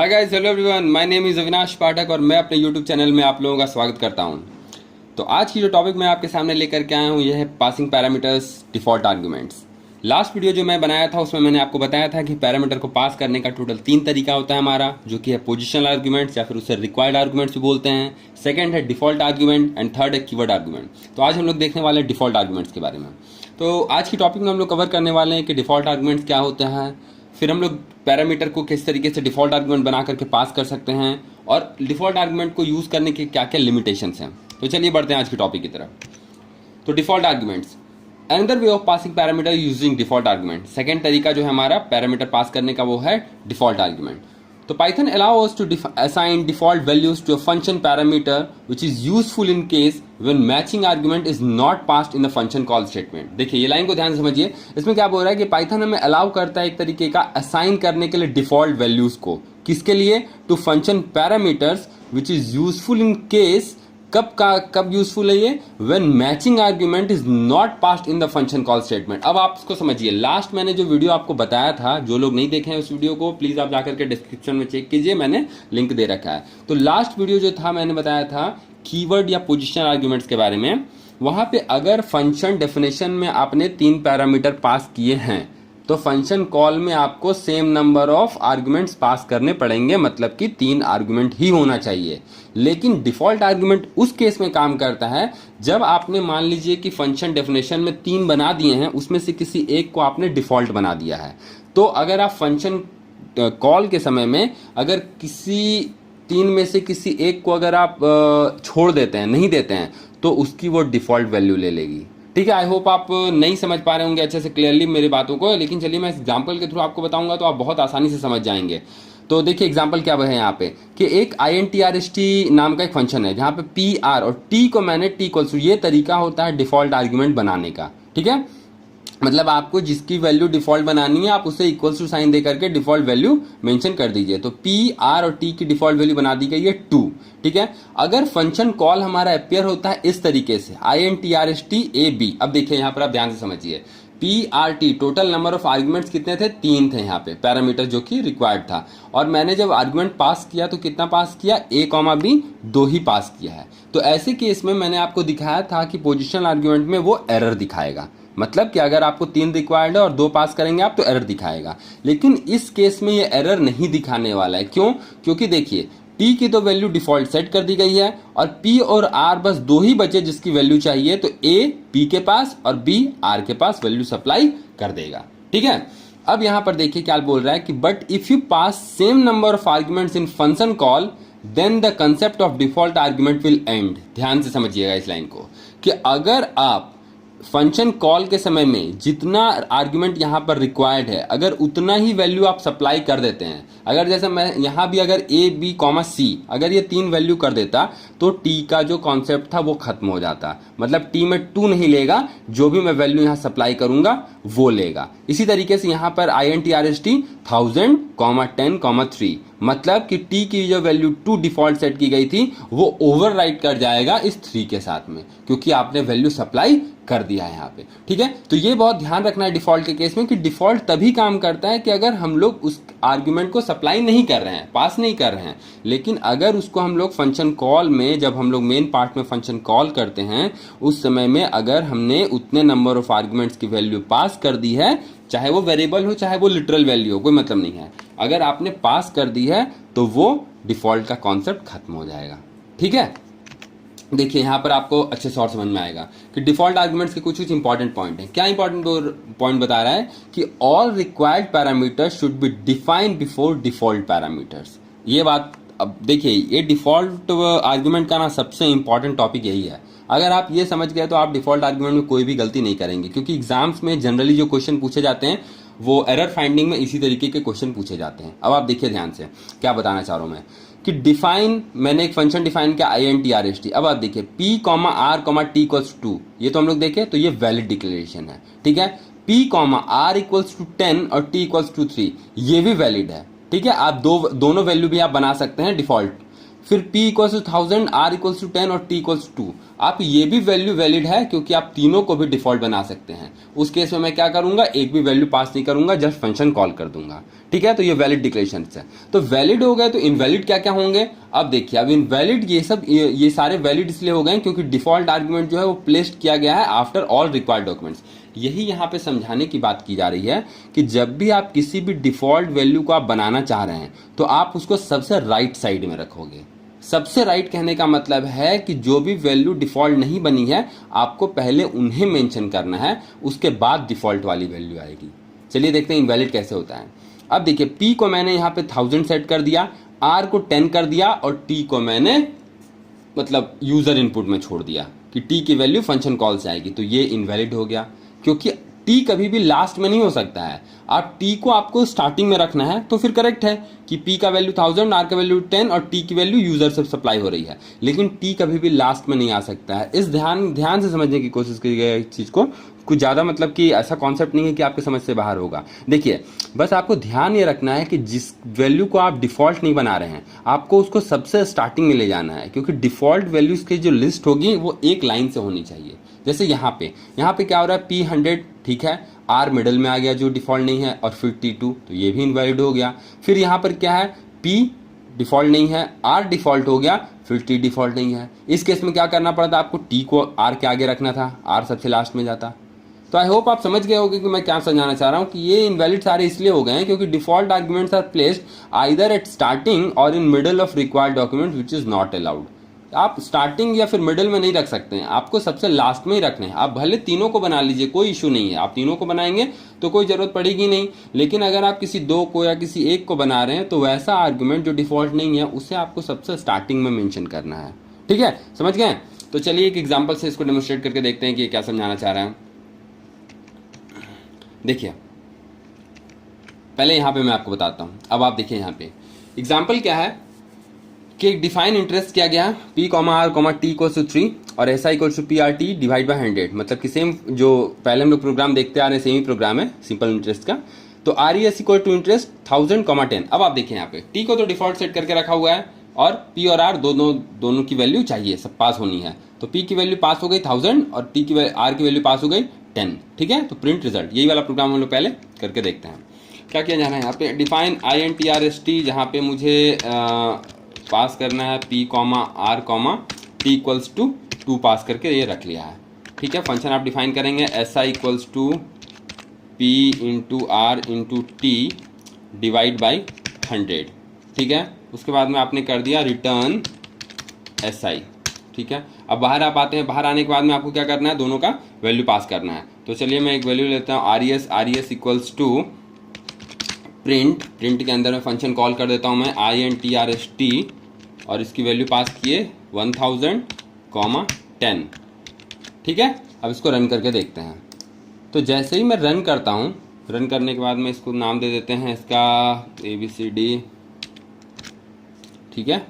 Hi guys, hello everyone, my name is Avinash Pathak और मैं अपने यूट्यूब चैनल में आप लोगों का स्वागत करता हूं। तो आज की जो टॉपिक मैं आपके सामने लेकर के आया हूं यह है passing parameters default arguments. Last video जो मैं बनाया था उसमें मैंने आपको बताया था कि पैरामीटर को पास करने का टोटल 3 तरीका होता है हमारा, जो कि है पोजिशनल आर्गूमेंट्स या फिर उससे रिक्वायर्ड आर्गूमेंट्स भी बोलते हैं। सेकंड है डिफ़ॉल्ट आर्गूमेंट एंड थर्ड है कीवर्ड आर्गूमेंट। तो आज हम लोग देखने वाले हैं डिफ़ॉल्ट आर्गूमेंट्स के बारे में। तो आज की टॉपिक में हम लोग कवर करने वाले हैं कि डिफ़ॉल्ट आर्गूमेंट्स क्या होता है, फिर हम लोग पैरामीटर को किस तरीके से डिफ़ॉल्ट आर्गुमेंट बना करके पास कर सकते हैं और डिफ़ॉल्ट आर्गुमेंट को यूज़ करने के क्या क्या लिमिटेशंस हैं। तो चलिए बढ़ते हैं आज की टॉपिक की तरफ। तो default arguments, another way of passing parameter using default argument. Second तरीका जो है हमारा पैरामीटर पास करने का वो है डिफ़ॉल्ट आर्गुमेंट। तो Python allow us to assign default values to a function parameter which is useful in case when matching argument is not passed in the function call statement। देखिए ये line को ध्यान से समझिए, इसमें क्या बोल रहा है कि Python हमें अलाउ करता है एक तरीके का असाइन करने के लिए डिफॉल्ट वैल्यूज को, किसके लिए, to function parameters which is useful in case, कब यूजफुल है ये, when matching argument is not passed in the function call statement. अब आप इसको समझिए, लास्ट मैंने जो वीडियो आपको बताया था, जो लोग नहीं देखे हैं उस वीडियो को प्लीज आप जाकर के डिस्क्रिप्शन में चेक कीजिए, मैंने लिंक दे रखा है। तो लास्ट वीडियो जो था मैंने बताया था कीवर्ड या पोजिशनल आर्ग्यूमेंट्स के बारे में। वहां पे अगर फंक्शन डेफिनेशन में आपने 3 पैरामीटर पास किए हैं तो फंक्शन कॉल में आपको same number of arguments pass करने पड़ेंगे, मतलब कि 3 आर्गुमेंट ही होना चाहिए। लेकिन डिफॉल्ट आर्गुमेंट उस केस में काम करता है जब आपने मान लीजिए कि फंक्शन डेफिनेशन में 3 बना दिए हैं, उसमें से किसी एक को आपने डिफॉल्ट बना दिया है। तो अगर आप फंक्शन कॉल के समय में अगर किसी 3 में से किसी एक को अगर आप छोड़ देते हैं, नहीं देते हैं, तो उसकी वो डिफॉल्ट वैल्यू ले लेगी। ठीक है, आई होप आप नहीं समझ पा रहे होंगे अच्छे से क्लियरली मेरी बातों को, लेकिन चलिए मैं एग्जांपल के थ्रू आपको बताऊंगा तो आप बहुत आसानी से समझ जाएंगे। तो देखिए एग्जांपल क्या है यहाँ पे कि एक INTRST नाम का एक फंक्शन है जहाँ पे PR और T को मैंने T इक्वल्स, ये तरीका होता है डिफॉल्ट आर्ग्यूमेंट बनाने का। ठीक है, मतलब आपको जिसकी वैल्यू डिफॉल्ट बनानी है आप उसे इक्वल्स टू साइन दे करके डिफॉल्ट वैल्यू मेंशन कर दीजिए। तो P, R और T की डिफॉल्ट वैल्यू बना दी गई है 2। ठीक है, अगर फंक्शन कॉल हमारा अपियर होता है इस तरीके से INTRST AB। अब देखिए यहाँ पर आप ध्यान से समझिए, PRT total number of arguments कितने थे, 3 थे यहाँ पे पैरामीटर जो कि रिक्वायर्ड था। और मैंने जब आर्ग्यूमेंट पास किया तो कितना पास किया, A, B 2 ही पास किया है। तो ऐसे केस में मैंने आपको दिखाया था कि पोजिशनल आर्ग्यूमेंट में वो एरर दिखाएगा, मतलब कि अगर आपको 3 रिक्वायर्ड है और 2 पास करेंगे आप तो एरर दिखाएगा। लेकिन इस केस में ये एरर नहीं दिखाने वाला है। क्यों? क्योंकि देखिए T की तो वैल्यू डिफॉल्ट सेट कर दी गई है और P और R बस 2 ही बचे जिसकी वैल्यू चाहिए, तो A P के पास और B R के पास वैल्यू सप्लाई कर देगा। ठीक है, अब यहां पर देखिए क्या बोल रहा है कि but if you pass same number of arguments in function call then the concept of default argument will end. ध्यान से समझिएगा इस लाइन को कि अगर आप फंक्शन कॉल के समय में जितना आर्ग्यूमेंट यहाँ पर रिक्वायर्ड है अगर उतना ही वैल्यू आप सप्लाई कर देते हैं, अगर जैसे मैं यहाँ भी अगर A, B, C अगर ये 3 वैल्यू कर देता तो T का जो कॉन्सेप्ट था वो खत्म हो जाता, मतलब T में 2 नहीं लेगा, जो भी मैं वैल्यू यहाँ सप्लाई करूंगा वो लेगा। इसी तरीके से यहाँ पर INTRST 1000, 10, 3, मतलब कि T की जो वैल्यू 2 डिफॉल्ट सेट की गई थी वो ओवरराइट कर जाएगा इस 3 के साथ में, क्योंकि आपने वैल्यू सप्लाई कर दिया है यहाँ पे। ठीक है, तो ये बहुत ध्यान रखना है डिफॉल्ट के केस में कि डिफॉल्ट तभी काम करता है कि अगर हम लोग उस आर्ग्यूमेंट को सप्लाई नहीं कर रहे हैं, पास नहीं कर रहे हैं। लेकिन अगर उसको हम लोग फंक्शन कॉल में, जब हम लोग मेन पार्ट में फंक्शन कॉल करते हैं उस समय में अगर हमने उतने नंबर ऑफ आर्ग्यूमेंट्स की वैल्यू पास कर दी है, चाहे वो वेरिएबल हो चाहे वो लिटरल वैल्यू हो, कोई मतलब नहीं है, अगर आपने पास कर दी है तो वो डिफॉल्ट का कॉन्सेप्ट खत्म हो जाएगा। ठीक है, देखिए यहाँ पर आपको अच्छे से और समझ में आएगा कि डिफॉल्ट आर्गुमेंट्स के कुछ इंपॉर्टेंट पॉइंट हैं। क्या इंपॉर्टेंट पॉइंट बता रहा है कि all required parameters should be defined before default parameters. ये बात अब देखिए, ये डिफॉल्ट आर्गुमेंट का ना सबसे इंपॉर्टेंट टॉपिक यही है। अगर आप ये समझ गए तो आप डिफॉल्ट आर्गुमेंट में कोई भी गलती नहीं करेंगे, क्योंकि एग्जाम्स में जनरली जो क्वेश्चन पूछे जाते हैं वो एरर फाइंडिंग में इसी तरीके के क्वेश्चन पूछे जाते हैं। अब आप देखिए ध्यान से क्या बताना चाह रहा हूं मैं कि डिफाइन, मैंने एक फंक्शन डिफाइन किया INTRST। अब आप देखिए P, R, T इक्वल्स 2, ये तो हम लोग देखें तो ये वैलिड डिक्लेरेशन है। ठीक है, P, R इक्वल्स टू 10 और T इक्वल्स टू 3 ये भी वैलिड है। ठीक है, आप दोनों वैल्यू भी आप बना सकते हैं डिफॉल्ट। फिर p equals to 1000, r equals to 10 और t इक्वल्स टू 2। आप ये भी वैल्यू वैलिड है क्योंकि आप तीनों को भी डिफॉल्ट बना सकते हैं। उस केस में मैं क्या करूंगा, एक भी वैल्यू पास नहीं करूंगा, जस्ट फंक्शन कॉल कर दूंगा। ठीक है, तो ये वैलिड डिक्लेरेशन है। तो वैलिड हो गए, तो इनवैलिड क्या क्या होंगे अब देखिए। अब इनवैलिड ये सारे वैलिड इसलिए हो गए क्योंकि डिफॉल्ट आर्ग्यूमेंट जो है वो प्लेस्ड किया गया है आफ्टर ऑल रिक्वायर्ड डॉक्यूमेंट्स। यही यहाँ पे समझाने की बात की जा रही है कि जब भी आप किसी भी डिफॉल्ट वैल्यू को आप बनाना चाह रहे हैं तो आप उसको सबसे राइट साइड में रखोगे। सबसे राइट कहने का मतलब है कि जो भी वैल्यू डिफॉल्ट नहीं बनी है आपको पहले उन्हें मेंशन करना है, उसके बाद डिफॉल्ट वाली वैल्यू आएगी। चलिए देखते हैं इनवैलिड कैसे होता है। अब देखिए p को मैंने यहाँ पे 1000 सेट कर दिया, r को 10 कर दिया और t को मैंने मतलब यूजर इनपुट में छोड़ दिया कि t की वैल्यू फंक्शन कॉल से आएगी। तो ये इनवैलिड हो गया क्योंकि t कभी भी लास्ट में नहीं हो सकता है। आप t को आपको स्टार्टिंग में रखना है तो फिर करेक्ट है कि p का वैल्यू 1000, r का वैल्यू 10 और t की वैल्यू यूजर से सप्लाई हो रही है, लेकिन t कभी भी लास्ट में नहीं आ सकता है। इस ध्यान से समझने की कोशिश की गई इस चीज को। कुछ ज़्यादा मतलब कि ऐसा कॉन्सेप्ट नहीं है कि आपके समझ से बाहर होगा। देखिए बस आपको ध्यान ये रखना है कि जिस वैल्यू को आप डिफ़ॉल्ट नहीं बना रहे हैं आपको उसको सबसे स्टार्टिंग में ले जाना है, क्योंकि डिफ़ॉल्ट वैल्यूज़ की जो लिस्ट होगी वो एक लाइन से होनी चाहिए। जैसे यहाँ पे क्या हो रहा है, p100 ठीक है, r मिडल में आ गया जो डिफ़ॉल्ट नहीं है, और फिर t2 तो ये भी इनवैलिड हो गया। फिर यहाँ पर क्या है, p डिफ़ॉल्ट नहीं है, r डिफ़ॉल्ट हो गया, फिर t डिफ़ॉल्ट नहीं है। इस केस में क्या करना पड़ता, आपको t को r के आगे रखना था, r सबसे लास्ट में जाता। तो आई होप आप समझ गए होंगे कि मैं क्या समझाना चाह रहा हूँ कि ये इनवैलिड सारे इसलिए हो गए हैं क्योंकि default arguments are placed either at starting और in middle of required document which is not allowed. आप स्टार्टिंग या फिर मिडल में नहीं रख सकते हैं, आपको सबसे लास्ट में ही रखने हैं। आप भले तीनों को बना लीजिए, कोई इशू नहीं है, आप तीनों को बनाएंगे तो कोई जरूरत पड़ेगी नहीं, लेकिन अगर आप किसी दो को या किसी एक को बना रहे हैं तो वैसा आर्ग्यूमेंट जो डिफॉल्ट नहीं है उसे आपको सबसे स्टार्टिंग में मेंशन करना है। ठीक है, समझ गए? तो चलिए एक एग्जाम्पल से इसको डेमोन्स्ट्रेट करके देखते हैं कि क्या समझाना चाह रहा है। देखिए पहले यहाँ पे मैं आपको बताता हूँ। अब आप देखिए यहाँ पे एग्जाम्पल क्या है कि एक डिफाइन इंटरेस्ट किया गया p, r, t equals to 3 और SI equals to PRT divide by 100। मतलब कि सेम जो पहले हम लोग प्रोग्राम देखते आ रहे हैं सेम ही प्रोग्राम है सिंपल इंटरेस्ट का। तो RES इक्वल टू इंटरेस्ट 1000, 10। अब आप देखिए यहाँ पे t को तो डिफॉल्ट सेट करके रखा हुआ है और p और r दोनों की वैल्यू चाहिए, सब पास होनी है। तो p की वैल्यू पास हो गई 1000 और r की वैल्यू पास हो गई 10। ठीक है, तो प्रिंट रिजल्ट यही वाला प्रोग्राम हम लोग पहले करके देखते हैं। क्या किया जाना है यहाँ पे, डिफाइन INTRST, जहाँ पे मुझे पास करना है p, r, t equals to 2 pass करके ये रख लिया है। ठीक है, फंक्शन आप डिफाइन करेंगे SI equals to p into r into t divide by 100। ठीक है, उसके बाद में आपने कर दिया रिटर्न SI। ठीक है, अब बाहर आप आते हैं, बाहर आने के बाद में आपको क्या करना है, दोनों का वैल्यू पास करना है। तो चलिए मैं एक वैल्यू लेता हूँ RES इक्वल्स टू प्रिंट के अंदर में फंक्शन कॉल कर देता हूँ मैं INTRST और इसकी वैल्यू पास किए 1000, 10। ठीक है, अब इसको रन करके देखते हैं। तो जैसे ही मैं रन करता हूँ, रन करने के बाद में इसको नाम दे देते हैं इसका ABCD। ठीक है,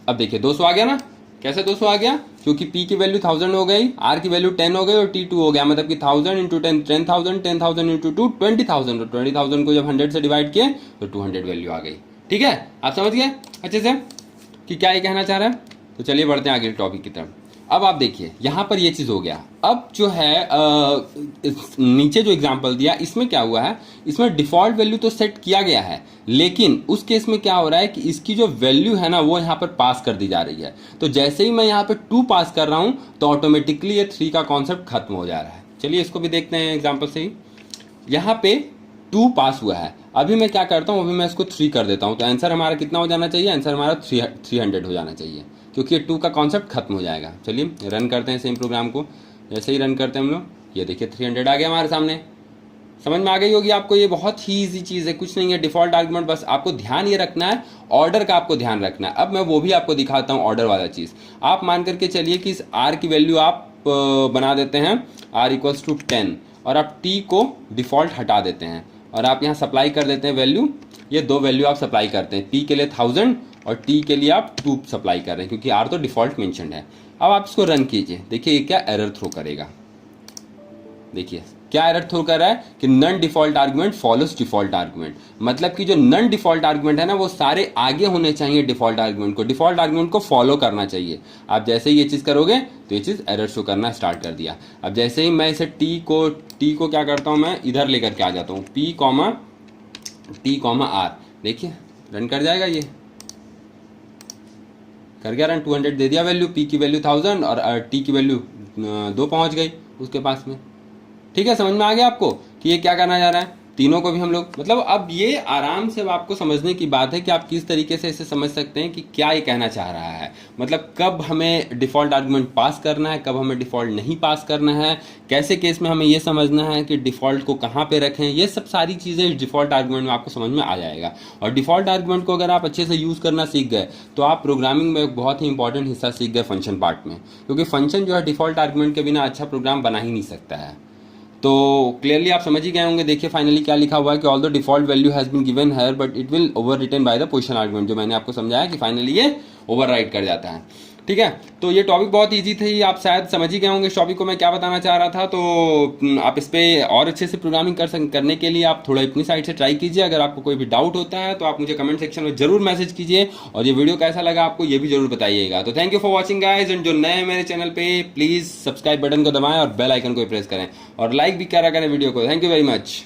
अब देखिए 200 आ गया ना। कैसे 200 आ गया, क्योंकि p की वैल्यू 1000 हो गई, r की वैल्यू 10 हो गई और t2 हो गया। मतलब कि 1000 इंटू 10 10,000, 10,000 इंटू 2 20,000। तो 20,000 को जब 100 से डिवाइड किए तो 200 वैल्यू आ गई। ठीक है, आप समझ गए अच्छे से कि क्या ये कहना चाह रहा है। तो चलिए बढ़ते हैं आगे टॉपिक की तरफ। अब आप देखिए यहाँ पर ये चीज़ हो गया। अब जो है नीचे जो एग्जांपल दिया इसमें क्या हुआ है, इसमें डिफॉल्ट वैल्यू तो सेट किया गया है, लेकिन उस केस में क्या हो रहा है कि इसकी जो वैल्यू है ना वो यहाँ पर पास कर दी जा रही है। तो जैसे ही मैं यहाँ पे 2 पास कर रहा हूँ तो ऑटोमेटिकली ये 3 का कॉन्सेप्ट खत्म हो जा रहा है। चलिए इसको भी देखते हैं एग्जाम्पल से ही। यहाँ पे 2 पास हुआ है, अभी मैं क्या करता हूँ, अभी मैं इसको 3 कर देता हूँ। तो आंसर हमारा कितना हो जाना चाहिए, आंसर हमारा 300 हो जाना चाहिए, क्योंकि ये 2 का कॉन्सेप्ट खत्म हो जाएगा। चलिए रन करते हैं सेम प्रोग्राम को। जैसे ही रन करते हैं हम लोग, ये देखिए 300 आ गया हमारे सामने। समझ में आ गई होगी आपको, ये बहुत ही ईजी चीज़ है, कुछ नहीं है डिफॉल्ट आर्गुमेंट। बस आपको ध्यान ये रखना है, ऑर्डर का आपको ध्यान रखना है। अब मैं वो भी आपको दिखाता हूँ ऑर्डर वाला चीज़। आप मान करके चलिए कि इस r की वैल्यू आप बना देते हैं r इक्वल्स टू 10 और आप t को डिफॉल्ट हटा देते हैं और आप यहाँ सप्लाई कर देते हैं वैल्यू। ये 2 वैल्यू आप सप्लाई करते हैं, p के लिए 1000 और t के लिए आप 2 सप्लाई कर रहे हैं, क्योंकि r तो डिफॉल्ट मेंशन्ड है। अब आप इसको रन कीजिए, देखिए ये क्या एरर थ्रो करेगा। देखिए क्या एरर थ्रो कर रहा है कि non default argument follows default argument, मतलब कि जो नन डिफॉल्ट आर्गुमेंट है ना वो सारे आगे होने चाहिए डिफॉल्ट आर्गुमेंट को फॉलो करना चाहिए। आप जैसे ही ये चीज़ करोगे तो ये चीज़ एरर शो करना स्टार्ट कर दिया। अब जैसे ही मैं इसे टी को क्या करता हूँ, मैं इधर लेकर के आ जाता हूँ, P T R, देखिए रन कर जाएगा, ये कर गया रन, 200 दे दिया वैल्यू, P की वैल्यू 1000 और T की वैल्यू 2 पहुंच गई उसके पास में। ठीक है, समझ में आ गया आपको कि ये क्या करना जा रहा है। तीनों को भी हम लोग, मतलब अब ये आराम से आपको समझने की बात है कि आप किस तरीके से इसे समझ सकते हैं कि क्या ये कहना चाह रहा है, मतलब कब हमें डिफॉल्ट आर्गुमेंट पास करना है, कब हमें डिफॉल्ट नहीं पास करना है, कैसे केस में हमें ये समझना है कि डिफॉल्ट को कहाँ पे रखें, ये सब सारी चीज़ें इस डिफॉल्ट आर्गुमेंट में आपको समझ में आ जाएगा। और डिफॉल्ट आर्गुमेंट को अगर आप अच्छे से यूज़ करना सीख गए तो आप प्रोग्रामिंग में एक बहुत ही इंपॉर्टेंट हिस्सा सीख गए फंक्शन पार्ट में, क्योंकि फंक्शन जो है डिफॉल्ट आर्गुमेंट के बिना अच्छा प्रोग्राम बना ही नहीं सकता है। तो क्लियरली आप समझ ही गए होंगे। देखिए फाइनली क्या लिखा हुआ है कि all the default value has been given here but it will overwritten by the position argument, जो मैंने आपको समझाया कि फाइनली ये ओवरराइड कर जाता है। ठीक है, तो ये टॉपिक बहुत इजी थी, आप शायद समझ ही गए होंगे इस टॉपिक को मैं क्या बताना चाह रहा था। तो आप इस पर और अच्छे से प्रोग्रामिंग करने के लिए आप थोड़ा अपनी साइड से ट्राई कीजिए। अगर आपको कोई भी डाउट होता है तो आप मुझे कमेंट सेक्शन में जरूर मैसेज कीजिए, और ये वीडियो कैसा लगा आपको ये भी जरूर बताइएगा। तो thank you for watching guys, and जो नए हैं मेरे चैनल पे प्लीज सब्सक्राइब बटन को दबाएं और बेल आइकन को प्रेस करें, और लाइक भी करा करें वीडियो को। Thank you very much.